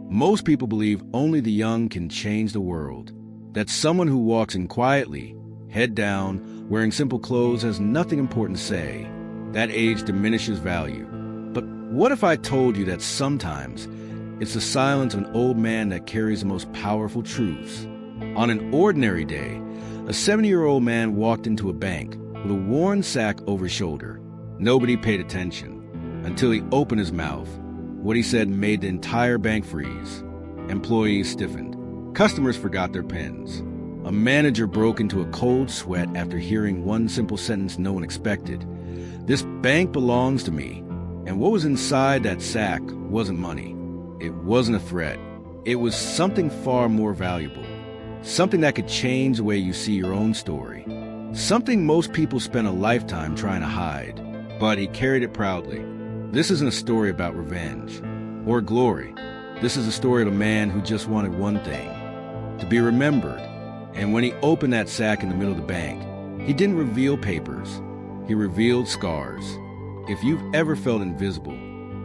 Most people believe only the young can change the world, that someone who walks in quietly, head down, wearing simple clothes has nothing important to say. That age diminishes value. But what if I told you that sometimes it's the silence of an old man that carries the most powerful truths? On an ordinary day, a 70-year-old man walked into a bank with a worn sack over his shoulder. Nobody paid attention until he opened his mouth. What he said made the entire bank freeze. Employees stiffened. Customers forgot their pens. A manager broke into a cold sweat after hearing one simple sentence no one expected. This bank belongs to me. And what was inside that sack wasn't money. It wasn't a threat. It was something far more valuable. Something that could change the way you see your own story. Something most people spend a lifetime trying to hide. But he carried it proudly. This isn't a story about revenge or glory. This is a story of a man who just wanted one thing: to be remembered. And when he opened that sack in the middle of the bank, he didn't reveal papers. He revealed scars. If you've ever felt invisible,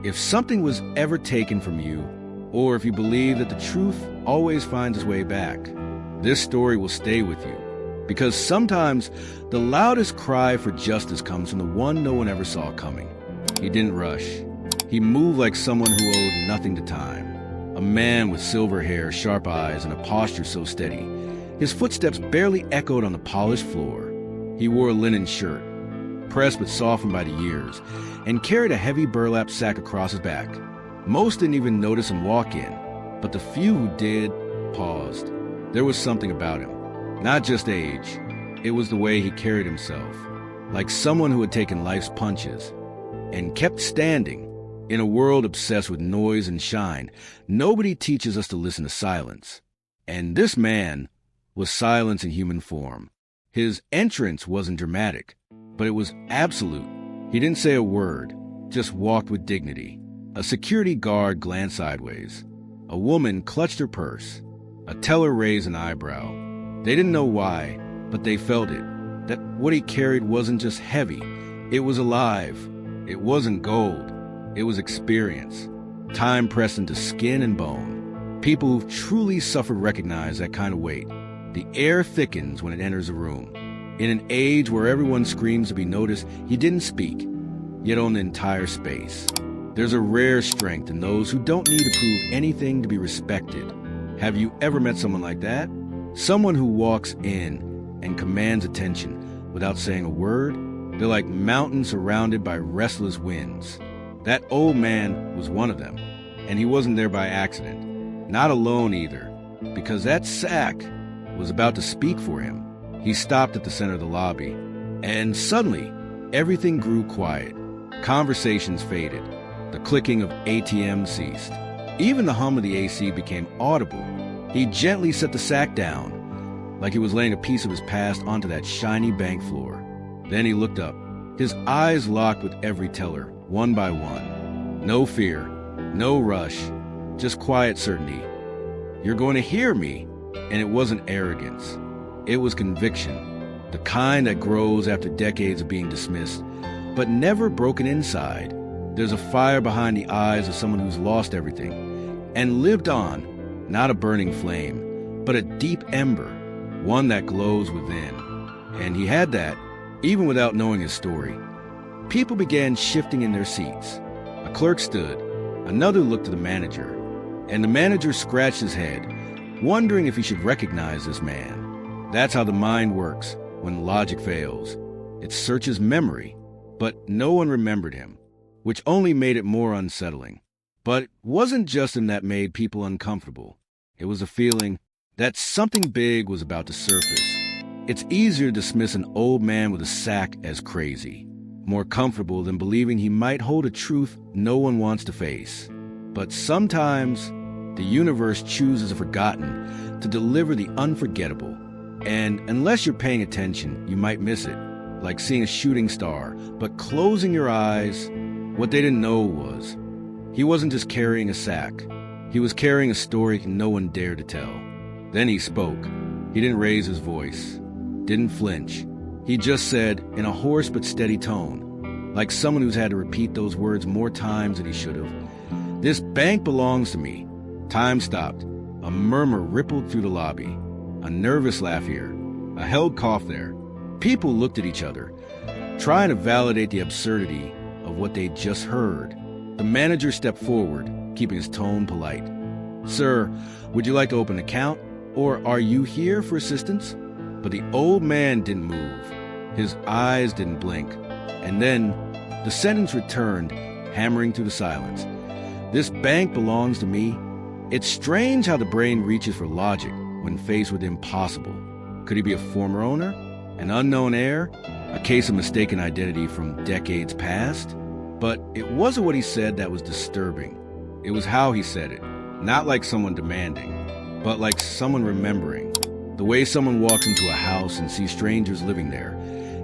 if something was ever taken from you, or if you believe that the truth always finds its way back, this story will stay with you. Because sometimes the loudest cry for justice comes from the one no one ever saw coming. He didn't rush. He moved like someone who owed nothing to time. A man with silver hair, sharp eyes, and a posture so steady. His footsteps barely echoed on the polished floor. He wore a linen shirt, pressed but softened by the years, and carried a heavy burlap sack across his back. Most didn't even notice him walk in, but the few who did paused. There was something about him. Not just age, it was the way he carried himself, like someone who had taken life's punches and kept standing. In a world obsessed with noise and shine, nobody teaches us to listen to silence. And this man was silence in human form. His entrance wasn't dramatic, but it was absolute. He didn't say a word, just walked with dignity. A security guard glanced sideways. A woman clutched her purse. A teller raised an eyebrow. They didn't know why, but they felt it. That what he carried wasn't just heavy. It was alive. It wasn't gold. It was experience. Time pressed into skin and bone. People who've truly suffered recognize that kind of weight. The air thickens when it enters a room. In an age where everyone screams to be noticed, he didn't speak, yet owned the entire space. There's a rare strength in those who don't need to prove anything to be respected. Have you ever met someone like that? Someone who walks in and commands attention without saying a word? They're like mountains surrounded by restless winds. That old man was one of them, and he wasn't there by accident. Not alone either, because that sack was about to speak for him. He stopped at the center of the lobby, and suddenly, everything grew quiet. Conversations faded. The clicking of ATMs ceased. Even the hum of the AC became audible. He gently set the sack down, like he was laying a piece of his past onto that shiny bank floor. Then he looked up. His eyes locked with every teller, one by one. No fear, no rush, just quiet certainty. You're going to hear me. And it wasn't arrogance. It was conviction, the kind that grows after decades of being dismissed, but never broken inside. There's a fire behind the eyes of someone who's lost everything and lived on, not a burning flame, but a deep ember, one that glows within. And he had that, even without knowing his story. People began shifting in their seats. A clerk stood, another looked to the manager, and the manager scratched his head, wondering if he should recognize this man. That's how the mind works when logic fails. It searches memory, but no one remembered him, which only made it more unsettling. But it wasn't just him that made people uncomfortable. It was a feeling that something big was about to surface. It's easier to dismiss an old man with a sack as crazy, more comfortable than believing he might hold a truth no one wants to face. But sometimes the universe chooses a forgotten to deliver the unforgettable. And unless you're paying attention, you might miss it, like seeing a shooting star. But closing your eyes, what they didn't know was, he wasn't just carrying a sack. He was carrying a story no one dared to tell. Then he spoke. He didn't raise his voice, didn't flinch. He just said, in a hoarse but steady tone, like someone who's had to repeat those words more times than he should have, "This bank belongs to me. Time stopped. A murmur rippled through the lobby. A nervous laugh here. A held cough there. People looked at each other, trying to validate the absurdity of what they'd just heard. The manager stepped forward, keeping his tone polite. "Sir, would you like to open an account? Or are you here for assistance?" But the old man didn't move. His eyes didn't blink. And then the sentence returned, hammering through the silence. "This bank belongs to me." It's strange how the brain reaches for logic when faced with the impossible. Could he be a former owner? An unknown heir? A case of mistaken identity from decades past? But it wasn't what he said that was disturbing. It was how he said it. Not like someone demanding, but like someone remembering. The way someone walks into a house and sees strangers living there,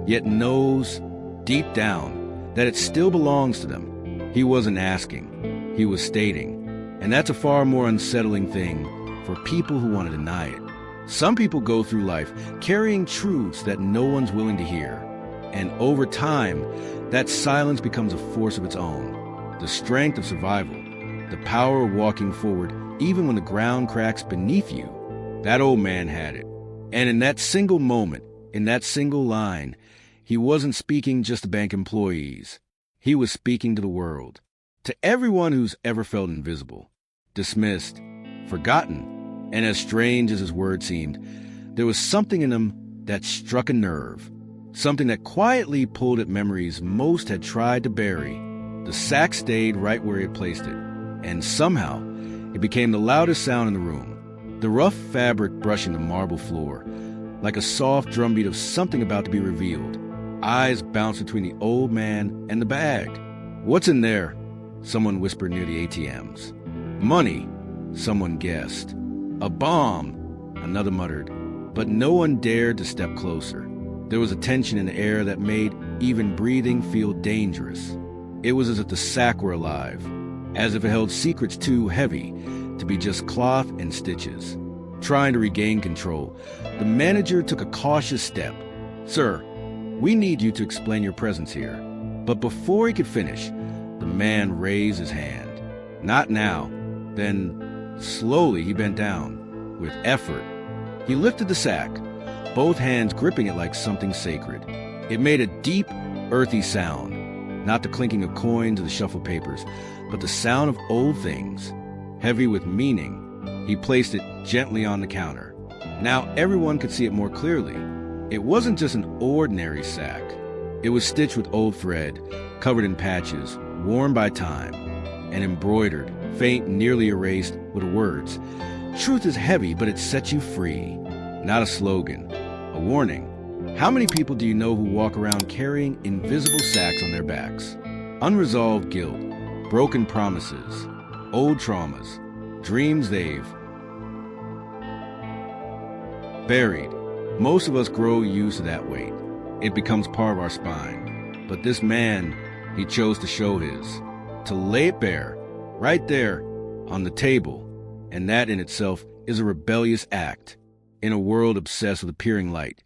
yet knows, deep down, that it still belongs to them. He wasn't asking. He was stating. And that's a far more unsettling thing for people who want to deny it. Some people go through life carrying truths that no one's willing to hear. And over time, that silence becomes a force of its own. The strength of survival, the power of walking forward even when the ground cracks beneath you. That old man had it. And in that single moment, in that single line, he wasn't speaking just to bank employees. He was speaking to the world. To everyone who's ever felt invisible, dismissed, forgotten. And as strange as his words seemed, there was something in him that struck a nerve. Something that quietly pulled at memories most had tried to bury. The sack stayed right where he had placed it. And somehow, it became the loudest sound in the room. The rough fabric brushing the marble floor, like a soft drumbeat of something about to be revealed. Eyes bounced between the old man and the bag. "What's in there?" Someone whispered near the ATMs. "Money," someone guessed. "A bomb," another muttered. But no one dared to step closer. There was a tension in the air that made even breathing feel dangerous. It was as if the sack were alive, as if it held secrets too heavy to be just cloth and stitches. Trying to regain control, the manager took a cautious step. "Sir, we need you to explain your presence here." But before he could finish, the man raised his hand. "Not now." Then, slowly, he bent down. With effort, he lifted the sack, both hands gripping it like something sacred. It made a deep, earthy sound. Not the clinking of coins or the shuffled papers, but the sound of old things, heavy with meaning. He placed it gently on the counter. Now everyone could see it more clearly. It wasn't just an ordinary sack. It was stitched with old thread, covered in patches, worn by time, and embroidered, faint, nearly erased, with the words, "Truth is heavy, but it sets you free." Not a slogan, a warning. How many people do you know who walk around carrying invisible sacks on their backs? Unresolved guilt, broken promises, old traumas, dreams they've buried. Most of us grow used to that weight. It becomes part of our spine. But this man, he chose to show his, to lay it bare, right there, on the table. And that in itself is a rebellious act in a world obsessed with appearing light.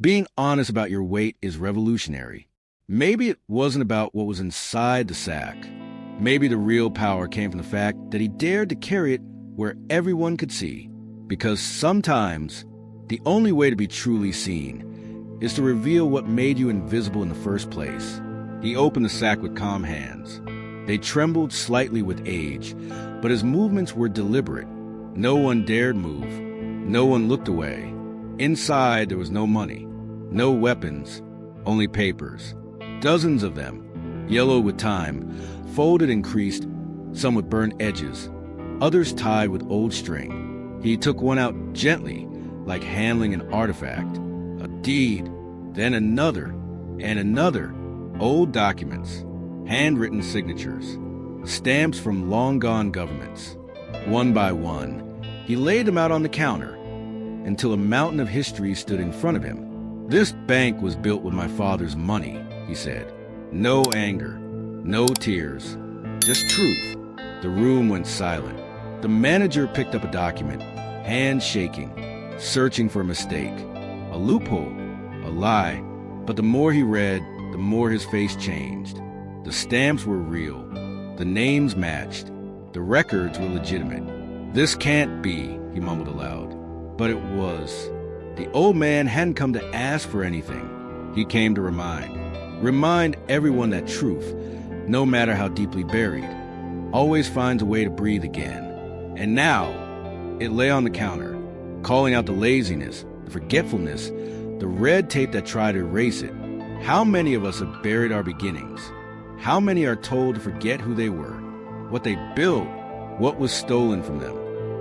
Being honest about your weight is revolutionary. Maybe it wasn't about what was inside the sack. Maybe the real power came from the fact that he dared to carry it where everyone could see. Because sometimes, the only way to be truly seen is to reveal what made you invisible in the first place. He opened the sack with calm hands. They trembled slightly with age, but his movements were deliberate. No one dared move. No one looked away. Inside, there was no money, no weapons, only papers. Dozens of them, yellow with time, folded and creased, some with burnt edges, others tied with old string. He took one out gently, like handling an artifact. A deed, then another, and another. Old documents, handwritten signatures, stamps from long-gone governments. One by one, he laid them out on the counter until a mountain of history stood in front of him. "This bank was built with my father's money," he said. No anger, no tears, just truth. The room went silent. The manager picked up a document, hands shaking, searching for a mistake, a loophole, a lie. But the more he read, the more his face changed. The stamps were real. The names matched. The records were legitimate. "This can't be," he mumbled aloud. But it was. The old man hadn't come to ask for anything. He came to remind everyone that truth, no matter how deeply buried, always finds a way to breathe again. And now, it lay on the counter, calling out the laziness, the forgetfulness, the red tape that tried to erase it. How many of us have buried our beginnings? How many are told to forget who they were, what they built, what was stolen from them?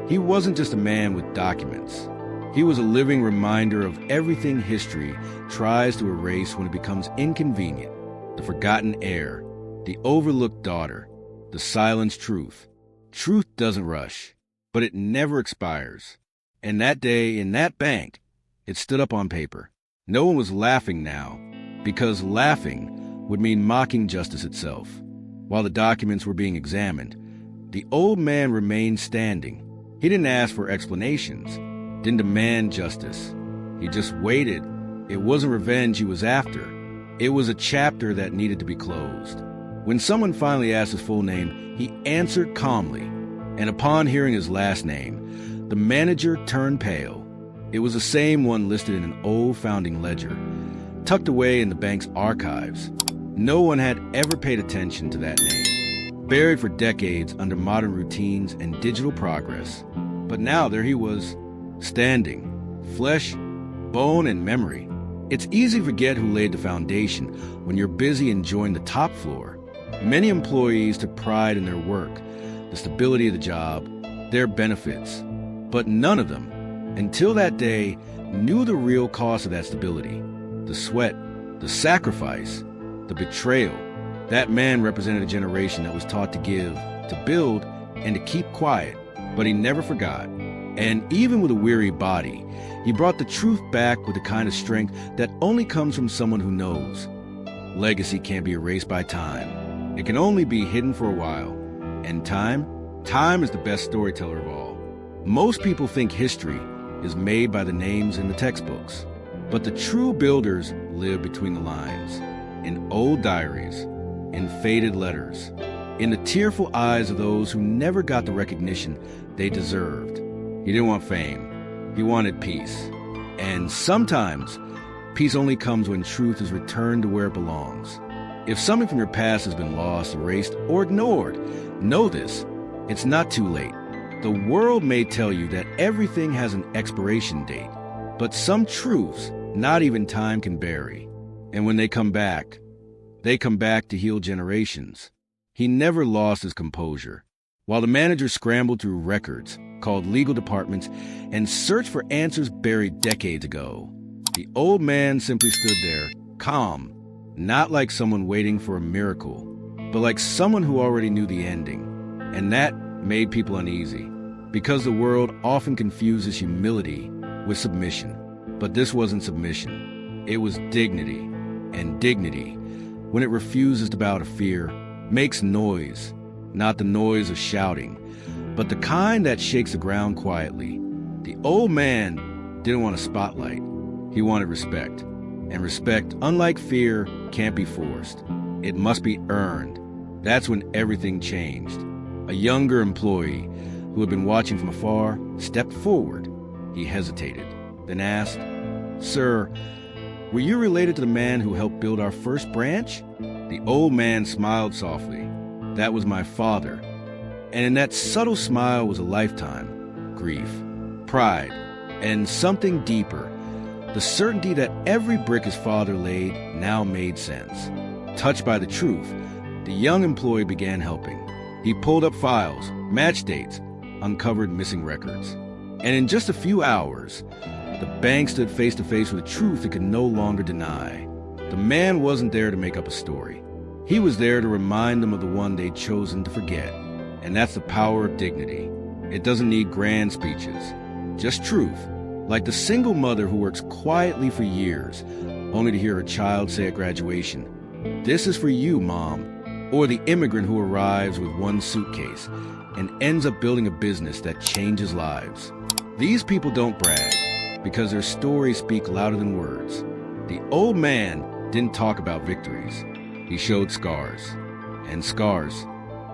He wasn't just a man with documents. He was a living reminder of everything history tries to erase when it becomes inconvenient. The forgotten heir, the overlooked daughter, the silenced truth. Truth doesn't rush, but it never expires. And that day, in that bank, it stood up on paper. No one was laughing now, because laughing would mean mocking justice itself. While the documents were being examined, the old man remained standing. He didn't ask for explanations, didn't demand justice. He just waited. It wasn't revenge he was after. It was a chapter that needed to be closed. When someone finally asked his full name, he answered calmly. And upon hearing his last name, the manager turned pale. It was the same one listed in an old founding ledger, tucked away in the bank's archives. No one had ever paid attention to that name, buried for decades under modern routines and digital progress. But now there he was, standing, flesh, bone, and memory. It's easy to forget who laid the foundation when you're busy enjoying the top floor. Many employees took pride in their work, the stability of the job, their benefits. But none of them, until that day, knew the real cost of that stability. The sweat, the sacrifice, the betrayal. That man represented a generation that was taught to give, to build, and to keep quiet. But he never forgot. And even with a weary body, he brought the truth back with the kind of strength that only comes from someone who knows. Legacy can't be erased by time. It can only be hidden for a while. And time is the best storyteller of all. Most people think history is made by the names in the textbooks. But the true builders live between the lines, in old diaries, in faded letters, in the tearful eyes of those who never got the recognition they deserved. He didn't want fame. He wanted peace. And sometimes, peace only comes when truth is returned to where it belongs. If something from your past has been lost, erased, or ignored, know this: it's not too late. The world may tell you that everything has an expiration date, but some truths not even time can bury. And when they come back to heal generations. He never lost his composure. While the manager scrambled through records, called legal departments, and searched for answers buried decades ago, the old man simply stood there, calm, not like someone waiting for a miracle, but like someone who already knew the ending. And that made people uneasy, because the world often confuses humility with submission. But this wasn't submission. It was dignity. And dignity, when it refuses to bow to fear, makes noise. Not the noise of shouting, but the kind that shakes the ground quietly. The old man didn't want a spotlight. He wanted respect. And respect, unlike fear, can't be forced. It must be earned. That's when everything changed. A younger employee who had been watching from afar stepped forward. He hesitated, then asked, "Sir, were you related to the man who helped build our first branch?" The old man smiled softly. "That was my father." And in that subtle smile was a lifetime, grief, pride, and something deeper, the certainty that every brick his father laid now made sense. Touched by the truth, the young employee began helping. He pulled up files, matched dates, uncovered missing records. And in just a few hours, the bank stood face to face with a truth it could no longer deny. The man wasn't there to make up a story. He was there to remind them of the one they'd chosen to forget. And that's the power of dignity. It doesn't need grand speeches, just truth. Like the single mother who works quietly for years, only to hear her child say at graduation, "This is for you, Mom." Or the immigrant who arrives with one suitcase and ends up building a business that changes lives. These people don't brag, because their stories speak louder than words. The old man didn't talk about victories. He showed scars. And scars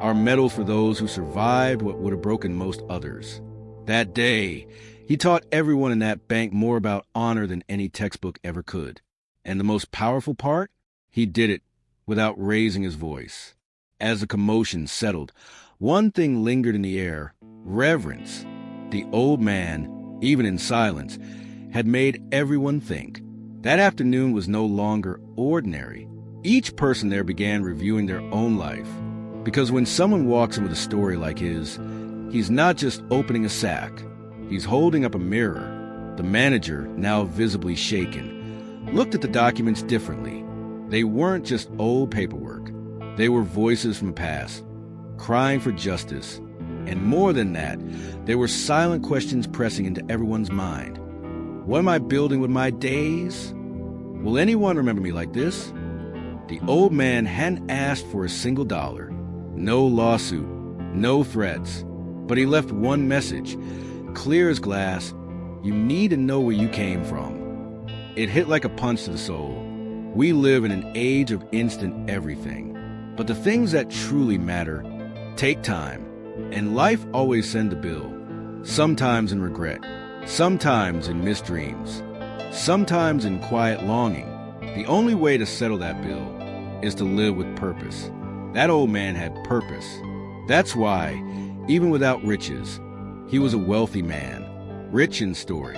are medals for those who survived what would have broken most others. That day, he taught everyone in that bank more about honor than any textbook ever could. And the most powerful part? He did it without raising his voice. As the commotion settled, one thing lingered in the air: reverence. The old man, even in silence, had made everyone think. That afternoon was no longer ordinary. Each person there began reviewing their own life. Because when someone walks in with a story like his, he's not just opening a sack. He's holding up a mirror. The manager, now visibly shaken, looked at the documents differently. They weren't just old paperwork. They were voices from the past, crying for justice. And more than that, there were silent questions pressing into everyone's mind. What am I building with my days? Will anyone remember me like this? The old man hadn't asked for a single dollar. No lawsuit, no threats. But he left one message, clear as glass: you need to know where you came from. It hit like a punch to the soul. We live in an age of instant everything. But the things that truly matter take time. And life always sends a bill. Sometimes in regret. Sometimes in missed dreams. Sometimes in quiet longing. The only way to settle that bill is to live with purpose. That old man had purpose. That's why, even without riches, he was a wealthy man. Rich in story.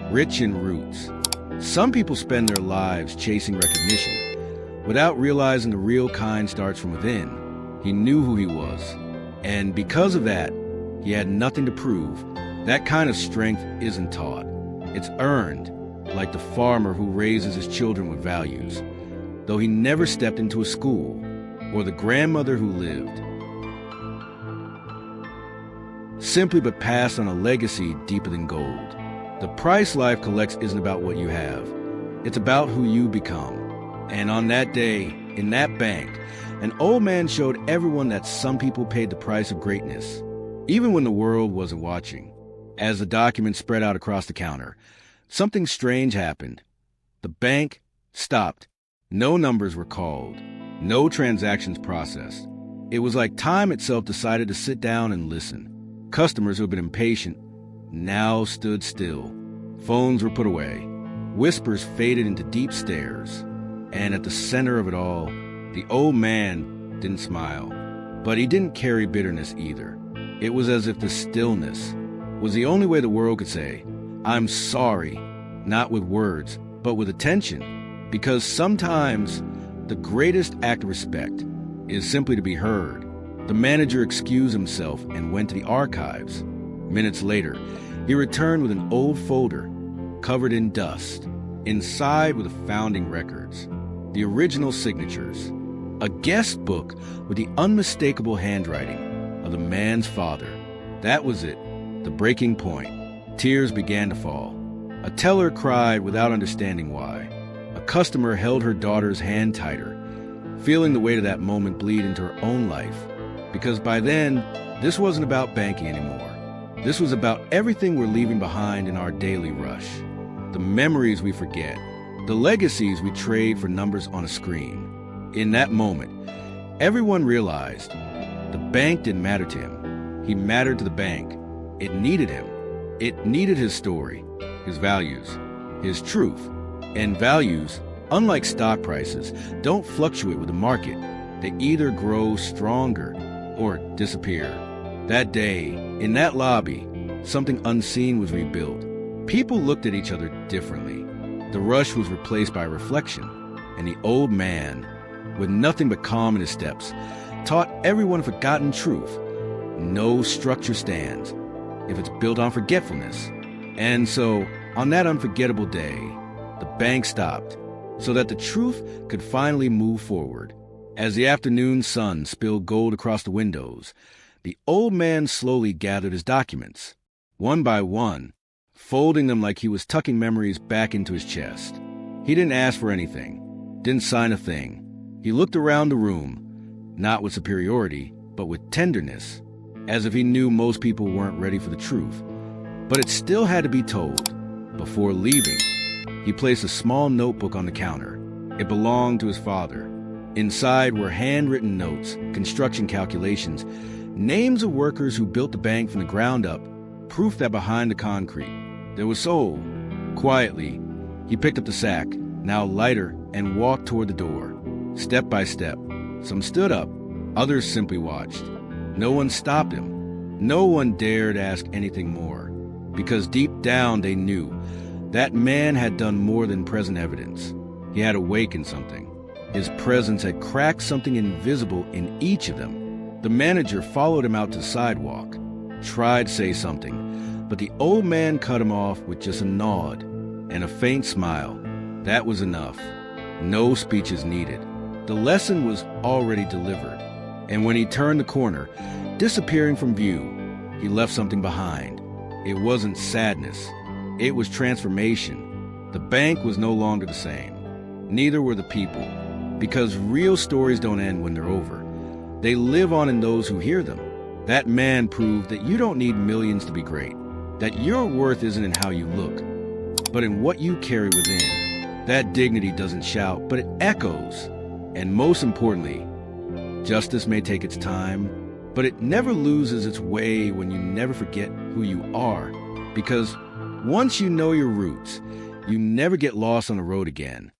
Rich in roots. Some people spend their lives chasing recognition without realizing the real kind starts from within. He knew who he was. And because of that, he had nothing to prove. That kind of strength isn't taught. It's earned, like the farmer who raises his children with values, though he never stepped into a school, or the grandmother who lived, simply but passed on a legacy deeper than gold. The price life collects isn't about what you have. It's about who you become. And on that day, in that bank, an old man showed everyone that some people paid the price of greatness, even when the world wasn't watching. As the documents spread out across the counter, something strange happened. The bank stopped. No numbers were called. No transactions processed. It was like time itself decided to sit down and listen. Customers who had been impatient now stood still. Phones were put away. Whispers faded into deep stares. And at the center of it all, the old man didn't smile. But he didn't carry bitterness either. It was as if the stillness was the only way the world could say, "I'm sorry," not with words, but with attention. Because sometimes the greatest act of respect is simply to be heard. The manager excused himself and went to the archives. Minutes later, he returned with an old folder covered in dust. Inside were the founding records, the original signatures, a guest book with the unmistakable handwriting of the man's father. That was it, the breaking point. Tears began to fall. A teller cried without understanding why. A customer held her daughter's hand tighter, feeling the weight of that moment bleed into her own life. Because by then, this wasn't about banking anymore. This was about everything we're leaving behind in our daily rush. The memories we forget, the legacies we trade for numbers on a screen. In that moment, everyone realized the bank didn't matter to him. He mattered to the bank. It needed him. It needed his story, his values, his truth. And values, unlike stock prices, don't fluctuate with the market. They either grow stronger or disappear. That day, in that lobby, something unseen was rebuilt. People looked at each other differently. The rush was replaced by reflection, and the old man, with nothing but calm in his steps, taught everyone a forgotten truth. No structure stands if it's built on forgetfulness. And so, on that unforgettable day, the bank stopped so that the truth could finally move forward. As the afternoon sun spilled gold across the windows, the old man slowly gathered his documents, one by one, folding them like he was tucking memories back into his chest. He didn't ask for anything, didn't sign a thing. He looked around the room, not with superiority, but with tenderness, as if he knew most people weren't ready for the truth. But it still had to be told. Before leaving, he placed a small notebook on the counter. It belonged to his father. Inside were handwritten notes, construction calculations, names of workers who built the bank from the ground up, proof that behind the concrete there was soul. Quietly, he picked up the sack, now lighter, and walked toward the door. Step by step, some stood up, others simply watched. No one stopped him. No one dared ask anything more, because deep down they knew that man had done more than present evidence. He had awakened something. His presence had cracked something invisible in each of them. The manager followed him out to the sidewalk, tried to say something, but the old man cut him off with just a nod and a faint smile. That was enough. No speeches needed. The lesson was already delivered, and when he turned the corner, disappearing from view, he left something behind. It wasn't sadness. It was transformation. The bank was no longer the same. Neither were the people, because real stories don't end when they're over. They live on in those who hear them. That man proved that you don't need millions to be great, that your worth isn't in how you look, but in what you carry within. That dignity doesn't shout, but it echoes. And most importantly, justice may take its time, but it never loses its way when you never forget who you are. Because once you know your roots, you never get lost on the road again.